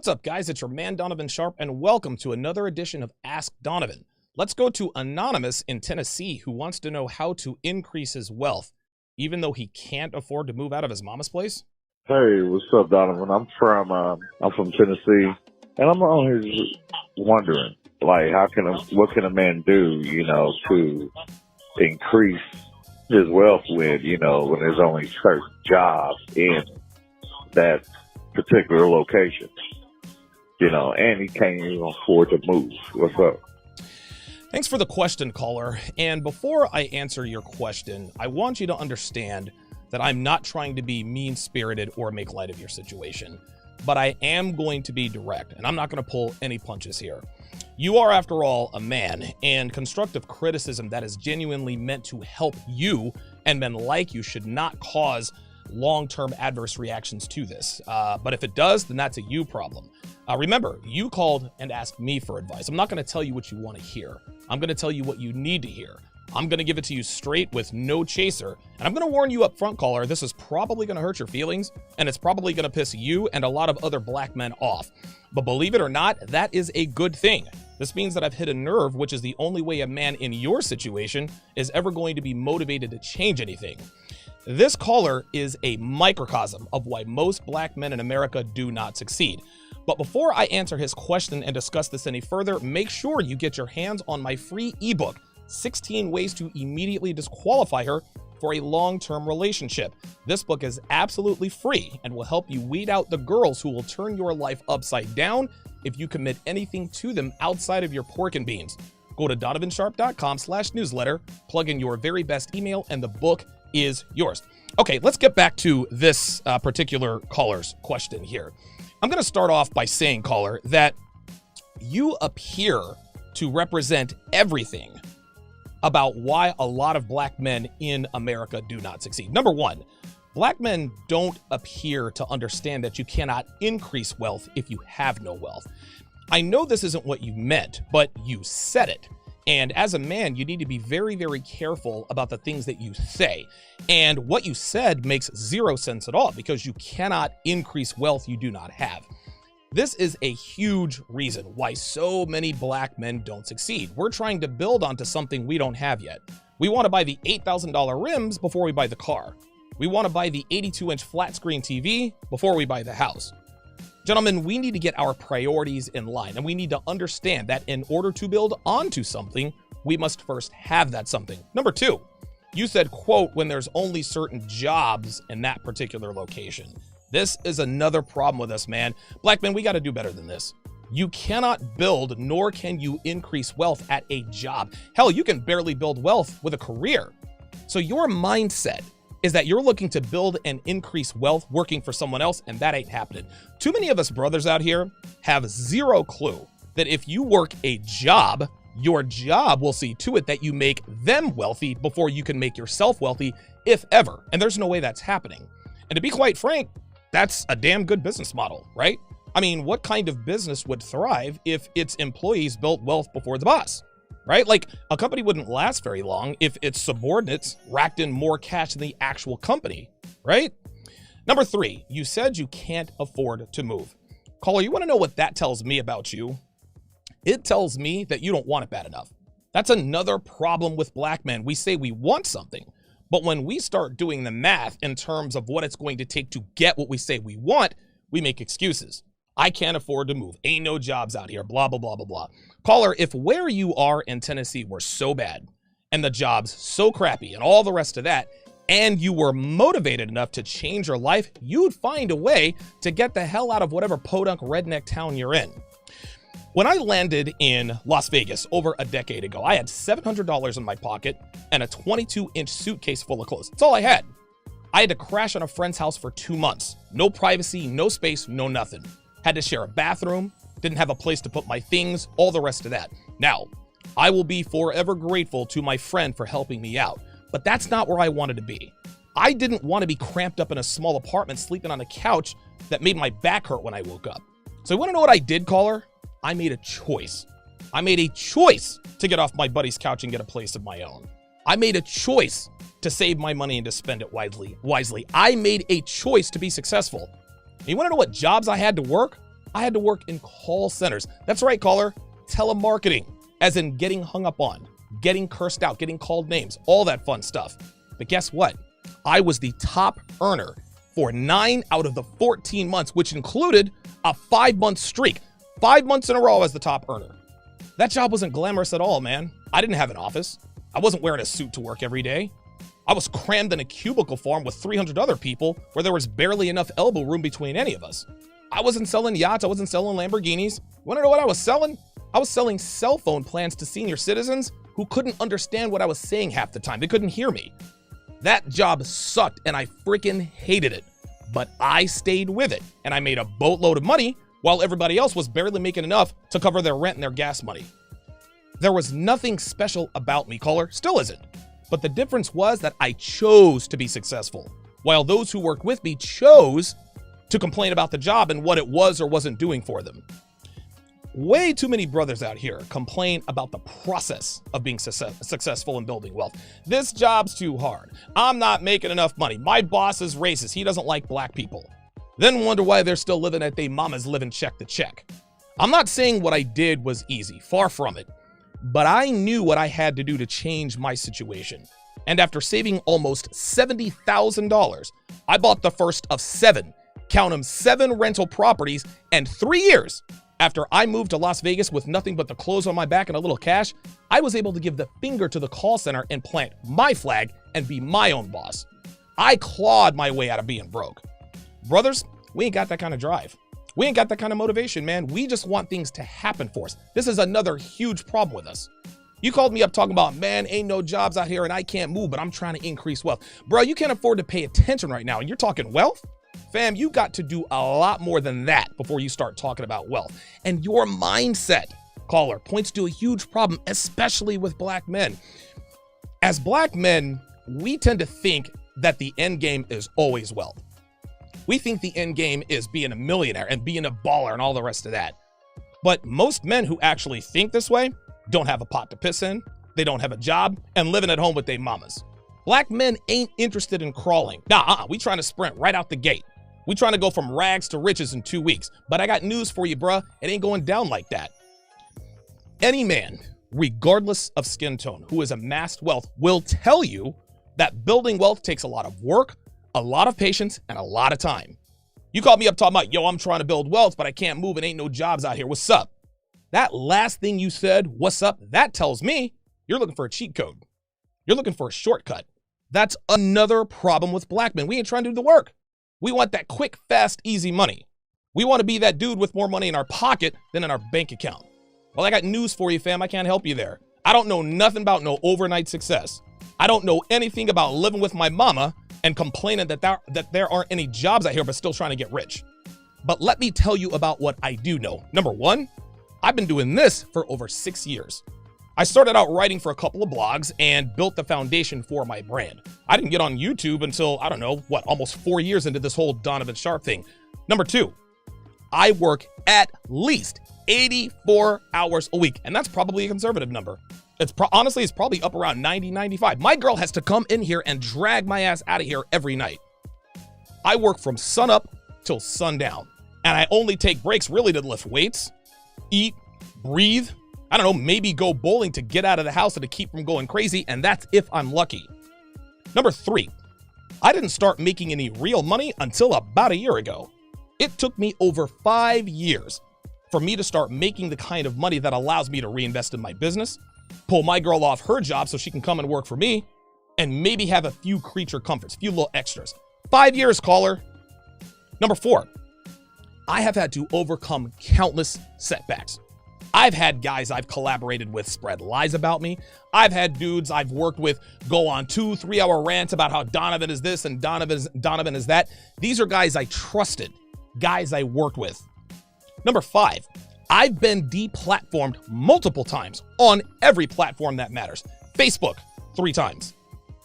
What's up, guys? It's your man, Donovan Sharp, and welcome to another edition of Ask Donovan. Let's go to Anonymous in Tennessee, who wants to know how to increase his wealth, even though he can't afford to move out of his mama's place. Hey, what's up, Donovan? I'm from Tennessee, and I'm on here just wondering, like, what can a man do, to increase his wealth when there's only certain jobs in that particular location, and he can't even afford to move. What's up? Thanks for the question, caller. And before I answer your question, I want you to understand that I'm not trying to be mean-spirited or make light of your situation, but I am going to be direct, and I'm not going to pull any punches here. You are, after all, a man, and constructive criticism that is genuinely meant to help you and men like you should not cause long-term adverse reactions to this. But if it does, then that's a you problem. Remember, you called and asked me for advice. I'm not going to tell you what you want to hear. I'm going to tell you what you need to hear. I'm going to give it to you straight with no chaser. And I'm going to warn you up front, caller, this is probably going to hurt your feelings, and it's probably going to piss you and a lot of other black men off. But believe it or not, that is a good thing. This means that I've hit a nerve, which is the only way a man in your situation is ever going to be motivated to change anything. This caller is a microcosm of why most black men in America do not succeed. But before I answer his question and discuss this any further, make sure you get your hands on my free ebook, 16 Ways to Immediately Disqualify Her for a Long-Term Relationship. This book is absolutely free and will help you weed out the girls who will turn your life upside down if you commit anything to them outside of your pork and beans. Go to donovansharp.com/newsletter, plug in your very best email, and the book is yours. Okay, let's get back to this particular caller's question here. I'm going to start off by saying, caller, that you appear to represent everything about why a lot of black men in America do not succeed. Number one, black men don't appear to understand that you cannot increase wealth if you have no wealth. I know this isn't what you meant, but you said it. And as a man, you need to be very, very careful about the things that you say. And what you said makes zero sense at all, because you cannot increase wealth you do not have. This is a huge reason why so many black men don't succeed. We're trying to build onto something we don't have yet. We want to buy the $8,000 rims before we buy the car. We want to buy the 82-inch flat screen TV before we buy the house. Gentlemen, we need to get our priorities in line, and we need to understand that in order to build onto something, we must first have that something. Number two, you said, quote, when there's only certain jobs in that particular location. This is another problem with us, man. Black men, we got to do better than this. You cannot build, nor can you increase wealth at a job. Hell, you can barely build wealth with a career. So your mindset is that you're looking to build and increase wealth working for someone else, and that ain't happening. Too many of us brothers out here have zero clue that if you work a job, your job will see to it that you make them wealthy before you can make yourself wealthy, if ever. And there's no way that's happening. And to be quite frank, that's a damn good business model, right? I mean, what kind of business would thrive if its employees built wealth before the boss? Right? Like, a company wouldn't last very long if its subordinates racked in more cash than the actual company, right? Number three, you said you can't afford to move. Caller, you want to know what that tells me about you? It tells me that you don't want it bad enough. That's another problem with black men. We say we want something, but when we start doing the math in terms of what it's going to take to get what we say we want, we make excuses. I can't afford to move. Ain't no jobs out here, blah, blah, blah, blah, blah. Caller, if where you are in Tennessee were so bad and the jobs so crappy and all the rest of that, and you were motivated enough to change your life, you'd find a way to get the hell out of whatever podunk redneck town you're in. When I landed in Las Vegas over a decade ago, I had $700 in my pocket and a 22-inch suitcase full of clothes. That's all I had. I had to crash on a friend's house for 2 months. No privacy, no space, no nothing. Had to share a bathroom, didn't have a place to put my things, all the rest of that. Now, I will be forever grateful to my friend for helping me out, but that's not where I wanted to be. I didn't want to be cramped up in a small apartment sleeping on a couch that made my back hurt when I woke up. So you want to know what I did, caller? I made a choice. I made a choice to get off my buddy's couch and get a place of my own. I made a choice to save my money and to spend it wisely. I made a choice to be successful. You want to know what jobs I had to work? I had to work in call centers. That's right, caller. Telemarketing, as in getting hung up on, getting cursed out, getting called names, all that fun stuff. But guess what? I was the top earner for 9 out of the 14 months, which included a 5-month streak. 5 months in a row as the top earner. That job wasn't glamorous at all, man. I didn't have an office. I wasn't wearing a suit to work every day. I was crammed in a cubicle farm with 300 other people where there was barely enough elbow room between any of us. I wasn't selling yachts. I wasn't selling Lamborghinis. You want to know what I was selling? I was selling cell phone plans to senior citizens who couldn't understand what I was saying half the time. They couldn't hear me. That job sucked and I freaking hated it. But I stayed with it and I made a boatload of money while everybody else was barely making enough to cover their rent and their gas money. There was nothing special about me, caller. Still isn't. But the difference was that I chose to be successful, while those who worked with me chose to complain about the job and what it was or wasn't doing for them. Way too many brothers out here complain about the process of being successful and building wealth. This job's too hard. I'm not making enough money. My boss is racist. He doesn't like black people. Then wonder why they're still living at they mama's living check to check. I'm not saying what I did was easy. Far from it. But I knew what I had to do to change my situation. And after saving almost $70,000, I bought the first of 7, count them 7 rental properties, and 3 years after I moved to Las Vegas with nothing but the clothes on my back and a little cash, I was able to give the finger to the call center and plant my flag and be my own boss. I clawed my way out of being broke. Brothers, we ain't got that kind of drive. We ain't got that kind of motivation, man. We just want things to happen for us. This is another huge problem with us. You called me up talking about, man, ain't no jobs out here and I can't move, but I'm trying to increase wealth. Bro, you can't afford to pay attention right now and you're talking wealth? Fam, you got to do a lot more than that before you start talking about wealth. And your mindset, caller, points to a huge problem, especially with black men. As black men, we tend to think that the end game is always wealth. We think the end game is being a millionaire and being a baller and all the rest of that. But most men who actually think this way don't have a pot to piss in, they don't have a job, and living at home with their mamas. Black men ain't interested in crawling. We trying to sprint right out the gate. We trying to go from rags to riches in 2 weeks. But I got news for you, bruh. It ain't going down like that. Any man, regardless of skin tone, who has amassed wealth will tell you that building wealth takes a lot of work, a lot of patience, and a lot of time. You called me up talking about, yo, I'm trying to build wealth, but I can't move and ain't no jobs out here. What's up? That last thing you said, what's up? That tells me you're looking for a cheat code. You're looking for a shortcut. That's another problem with black men. We ain't trying to do the work. We want that quick, fast, easy money. We want to be that dude with more money in our pocket than in our bank account. Well, I got news for you, fam. I can't help you there. I don't know nothing about no overnight success. I don't know anything about living with my mama and complaining that there aren't any jobs out here, but still trying to get rich. But let me tell you about what I do know. Number one, I've been doing this for over 6 years. I started out writing for a couple of blogs and built the foundation for my brand. I didn't get on YouTube until, I don't know, almost 4 years into this whole Donovan Sharp thing. Number two, I work at least 84 hours a week, and that's probably a conservative number. Honestly, it's probably up around 90, 95. My girl has to come in here and drag my ass out of here every night. I work from sunup till sundown, and I only take breaks really to lift weights, eat, breathe, I don't know, maybe go bowling to get out of the house and to keep from going crazy, and that's if I'm lucky. Number three, I didn't start making any real money until about a year ago. It took me over 5 years for me to start making the kind of money that allows me to reinvest in my business, pull my girl off her job so she can come and work for me, and maybe have a few creature comforts, a few little extras. 5 years, caller. Number four, I have had to overcome countless setbacks. I've had guys I've collaborated with spread lies about me. I've had dudes I've worked with go on 2-3 hour rants about how Donovan is this and Donovan is that. These are guys I trusted, guys I worked with. Number five, I've been deplatformed multiple times on every platform that matters. Facebook, 3 times.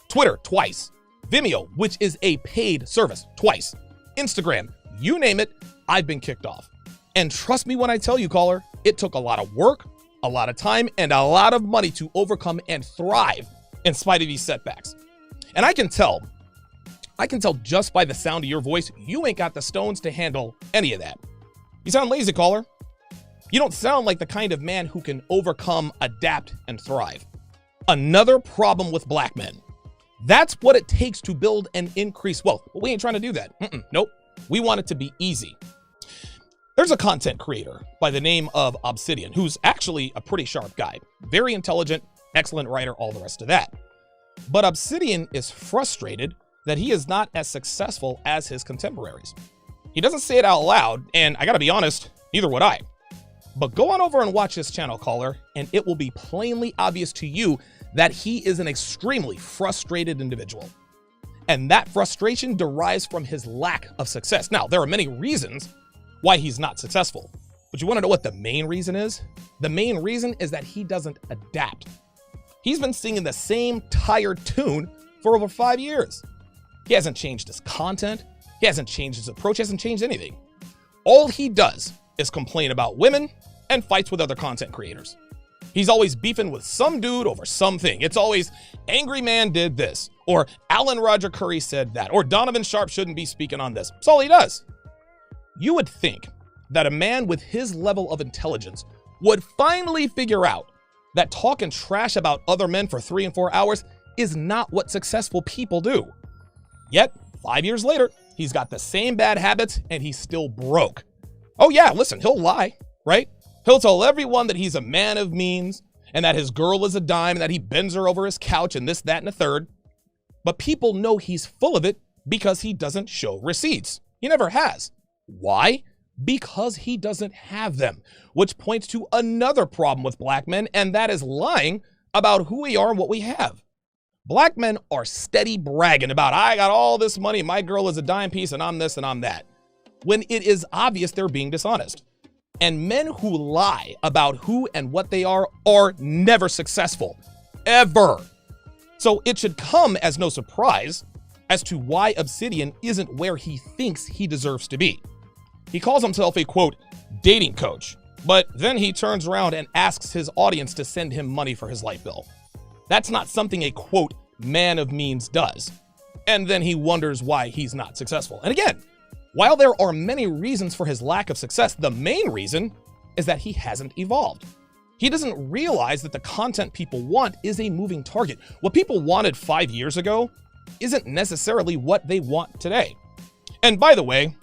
Twitter, twice. Vimeo, which is a paid service, twice. Instagram, you name it, I've been kicked off. And trust me when I tell you, caller, it took a lot of work, a lot of time, and a lot of money to overcome and thrive in spite of these setbacks. And I can tell just by the sound of your voice, you ain't got the stones to handle any of that. You sound lazy, caller. You don't sound like the kind of man who can overcome, adapt, and thrive. Another problem with black men. That's what it takes to build and increase wealth. But we ain't trying to do that. Nope. We want it to be easy. There's a content creator by the name of Obsidian, who's actually a pretty sharp guy. Very intelligent, excellent writer, all the rest of that. But Obsidian is frustrated that he is not as successful as his contemporaries. He doesn't say it out loud, and I gotta be honest, neither would I. But go on over and watch his channel, caller, and it will be plainly obvious to you that he is an extremely frustrated individual. And that frustration derives from his lack of success. Now, there are many reasons why he's not successful, but you wanna know what the main reason is? The main reason is that he doesn't adapt. He's been singing the same tired tune for over 5 years. He hasn't changed his content. He hasn't changed his approach. He hasn't changed anything. All he does is complain about women and fights with other content creators. He's always beefing with some dude over something. It's always, Angry Man did this, or Alan Roger Curry said that, or Donovan Sharp shouldn't be speaking on this. That's all he does. You would think that a man with his level of intelligence would finally figure out that talking trash about other men for 3 and 4 hours is not what successful people do. Yet, 5 years later, he's got the same bad habits and he's still broke. Oh yeah, listen, he'll lie, right? He'll tell everyone that he's a man of means and that his girl is a dime and that he bends her over his couch and this, that, and a third. But people know he's full of it because he doesn't show receipts. He never has. Why? Because he doesn't have them, which points to another problem with black men, and that is lying about who we are and what we have. Black men are steady bragging about, I got all this money, my girl is a dime piece, and I'm this and I'm that, when it is obvious they're being dishonest. And men who lie about who and what they are never successful, ever. So it should come as no surprise as to why Obsidian isn't where he thinks he deserves to be. He calls himself a, quote, dating coach, but then he turns around and asks his audience to send him money for his light bill. That's not something a, quote, man of means does. And then he wonders why he's not successful. And again, while there are many reasons for his lack of success, the main reason is that he hasn't evolved. He doesn't realize that the content people want is a moving target. What people wanted 5 years ago isn't necessarily what they want today. And by the way,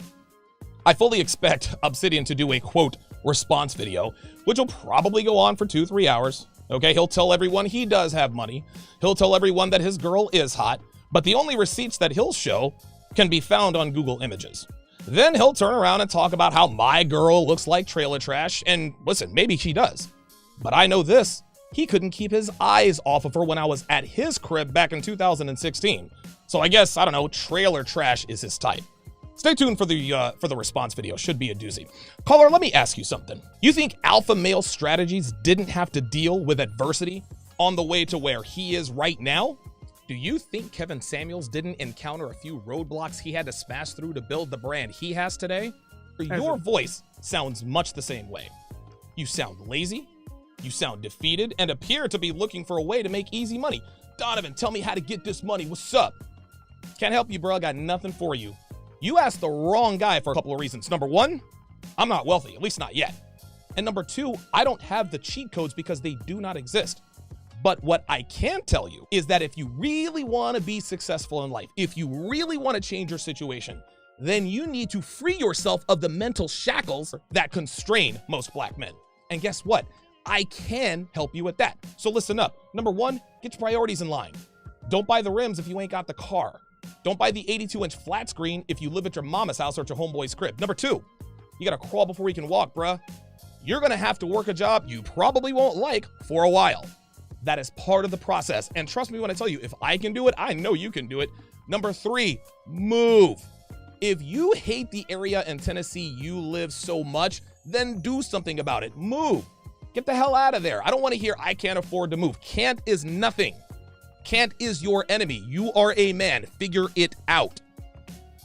I fully expect Obsidian to do a, quote, response video, which will probably go on for 2-3 hours. Okay, he'll tell everyone he does have money. He'll tell everyone that his girl is hot, but the only receipts that he'll show can be found on Google Images. Then he'll turn around and talk about how my girl looks like trailer trash, and listen, maybe she does. But I know this, he couldn't keep his eyes off of her when I was at his crib back in 2016. So I guess, I don't know, trailer trash is his type. Stay tuned for the response video, should be a doozy. Caller, let me ask you something. You think alpha male strategies didn't have to deal with adversity on the way to where he is right now? Do you think Kevin Samuels didn't encounter a few roadblocks he had to smash through to build the brand he has today? Your voice sounds much the same way. You sound lazy, you sound defeated, and appear to be looking for a way to make easy money. Donovan, tell me how to get this money, what's up? Can't help you, bro, got nothing for you. You asked the wrong guy for a couple of reasons. Number one, I'm not wealthy, at least not yet. And number two, I don't have the cheat codes because they do not exist. But what I can tell you is that if you really want to be successful in life, if you really want to change your situation, then you need to free yourself of the mental shackles that constrain most black men. And guess what? I can help you with that. So listen up. Number one, get your priorities in line. Don't buy the rims if you ain't got the car. Don't buy the 82-inch flat screen if you live at your mama's house or at your homeboy's crib. Number two, you gotta crawl before you can walk, bruh. You're gonna have to work a job you probably won't like for a while. That is part of the process. And trust me when I tell you, if I can do it, I know you can do it. Number three, move. If you hate the area in Tennessee you live so much, then do something about it. Move. Get the hell out of there. I don't want to hear I can't afford to move. Can't is nothing. Can't is your enemy. You are a man. Figure it out.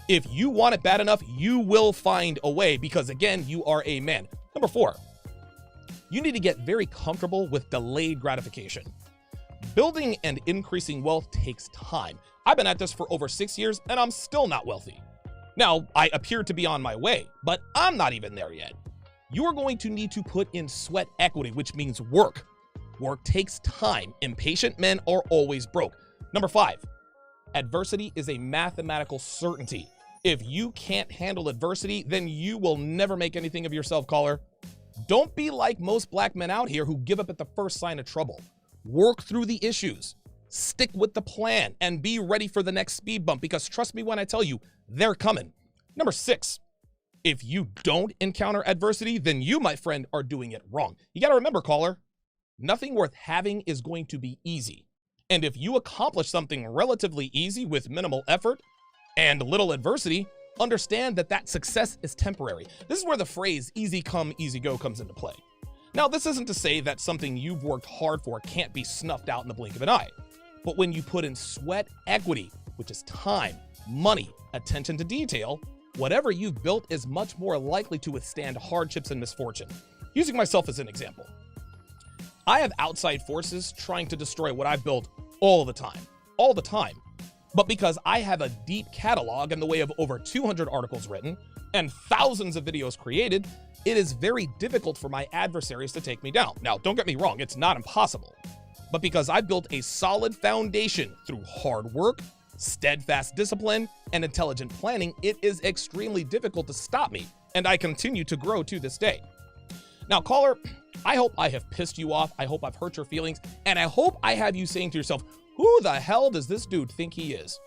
If you want it bad enough, you will find a way because, again, you are a man. Number four, you need to get very comfortable with delayed gratification. Building and increasing wealth takes time. I've been at this for over 6 years and I'm still not wealthy. Now, I appear to be on my way, but I'm not even there yet. You're going to need to put in sweat equity, which means work. Work takes time. Impatient men are always broke. Number 5, adversity is a mathematical certainty. If you can't handle adversity, then you will never make anything of yourself, caller. Don't be like most black men out here who give up at the first sign of trouble. Work through the issues, stick with the plan, and be ready for the next speed bump, because trust me when I tell you, they're coming. Number 6, if you don't encounter adversity, then you, my friend, are doing it wrong. You got to remember, caller, nothing worth having is going to be easy. And if you accomplish something relatively easy with minimal effort and little adversity, understand that that success is temporary. This is where the phrase easy come, easy go comes into play. Now, this isn't to say that something you've worked hard for can't be snuffed out in the blink of an eye. But when you put in sweat equity, which is time, money, attention to detail, whatever you've built is much more likely to withstand hardships and misfortune. Using myself as an example, I have outside forces trying to destroy what I've built all the time. But because I have a deep catalog in the way of over 200 articles written and thousands of videos created, it is very difficult for my adversaries to take me down. Now, don't get me wrong, it's not impossible. But because I built a solid foundation through hard work, steadfast discipline, and intelligent planning, it is extremely difficult to stop me, and I continue to grow to this day. Now, caller, I hope I have pissed you off, I hope I've hurt your feelings, and I hope I have you saying to yourself, who the hell does this dude think he is?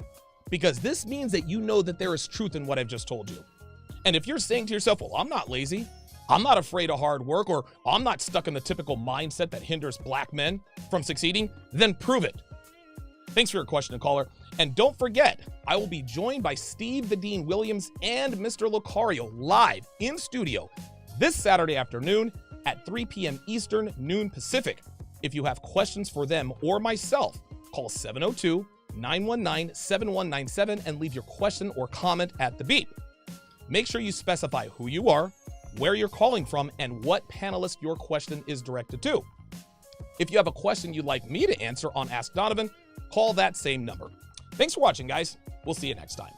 Because this means that you know that there is truth in what I've just told you. And if you're saying to yourself, well, I'm not lazy, I'm not afraid of hard work, or I'm not stuck in the typical mindset that hinders black men from succeeding, then prove it. Thanks for your question, caller. And don't forget, I will be joined by Steve the Dean Williams and Mr. Lucario live in studio this Saturday afternoon at 3 p.m. Eastern, noon Pacific. If you have questions for them or myself, call 702-919-7197 and leave your question or comment at the beep. Make sure you specify who you are, where you're calling from, and what panelist your question is directed to. If you have a question you'd like me to answer on Ask Donovan, call that same number. Thanks for watching, guys. We'll see you next time.